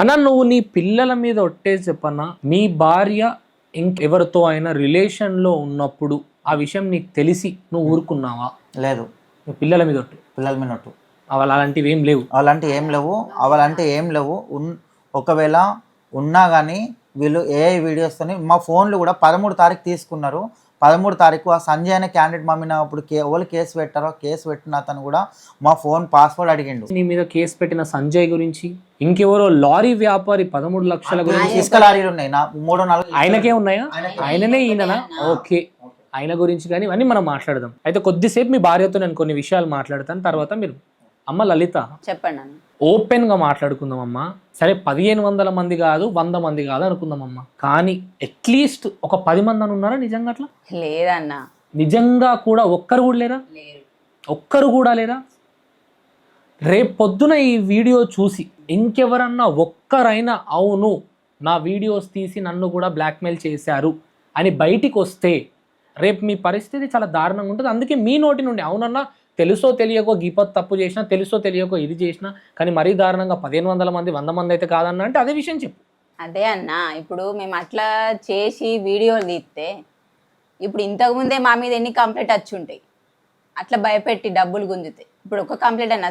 అన్న నువ్వు నీ పిల్లల మీద ఒట్టేసి చెప్పన్నా, మీ భార్య ఇంకెవరితో అయినా రిలేషన్లో ఉన్నప్పుడు ఆ విషయం నీకు తెలిసి నువ్వు ఊరుకున్నావా? లేదు. నీ పిల్లల మీద ఒట్టు. పిల్లల మిన్నట్టు అలాంటివి ఏం లేవు. అలాంటి ఏం లేవు. ఒకవేళ ఉన్నా కానీ వీళ్ళు ఏఐ వీడియోస్తోని మా ఫోన్లు కూడా 13 తారీఖు తీసుకున్నారు. 13 తారీఖు ఆ సంజయ్ అనే క్యాండిడేట్ మా మీద అప్పుడు ఎవరు కేసు పెట్టారో కేసు పెట్టిన అతను కూడా మా ఫోన్ పాస్వర్డ్ అడిగిండు. నీ మీద కేసు పెట్టిన సంజయ్ గురించి, ఇంకెవరో లారీ వ్యాపారి 13 లక్షల గురించి, ఇసుక లారీలు ఉన్నాయి నా 3-4 ఆయనకే ఉన్నాయా? ఆయననే ఈయననా? ఓకే, ఆయన గురించి కానీ ఇవన్నీ మనం మాట్లాడదాం. అయితే కొద్దిసేపు మీ భార్యతో నేను కొన్ని విషయాలు మాట్లాడతాను, తర్వాత మీరు అమ్మ లలిత చెప్పండి అన్న. ఓపెన్ గా మాట్లాడుకుందాం అమ్మా. సరే 1500 మంది కాదు, 100 మంది కాదు అనుకుందాం అమ్మా, కానీ అట్లీస్ట్ ఒక 10 మంది అని ఉన్నారా నిజంగా? అట్లా లేదన్నా, నిజంగా కూడా ఒక్కరు కూడా లేరా? ఒక్కరు కూడా లేరా? రేపు పొద్దున ఈ వీడియో చూసి ఇంకెవరన్నా ఒక్కరైనా అవును నా వీడియోస్ తీసి నన్ను కూడా బ్లాక్మెయిల్ చేశారు అని బయటికి వస్తే రేపు మీ పరిస్థితి చాలా దారుణంగా ఉంటుంది. అందుకే మీ నోటి నుండి అవునన్నా తెలుసో తెలియకో గీపత్ తప్పు చేసినా, తెలుసో తెలియకో ఇది చేసినా, కానీ మరీ దారుణంగా 1500 మంది 100 మంది అయితే కాదన్నా అంటే అదే విషయం చెప్పు. అదే అన్న, ఇప్పుడు మేము అట్లా చేసి వీడియోలు తీస్తే ఇప్పుడు ఇంతకుముందే మా మీద ఎన్ని కంప్లైంట్ వచ్చి ఉంటాయి. అట్లా భయపెట్టి డబ్బులు గుంజితే ఇప్పుడు ఒక కంప్లైంట్ అన్న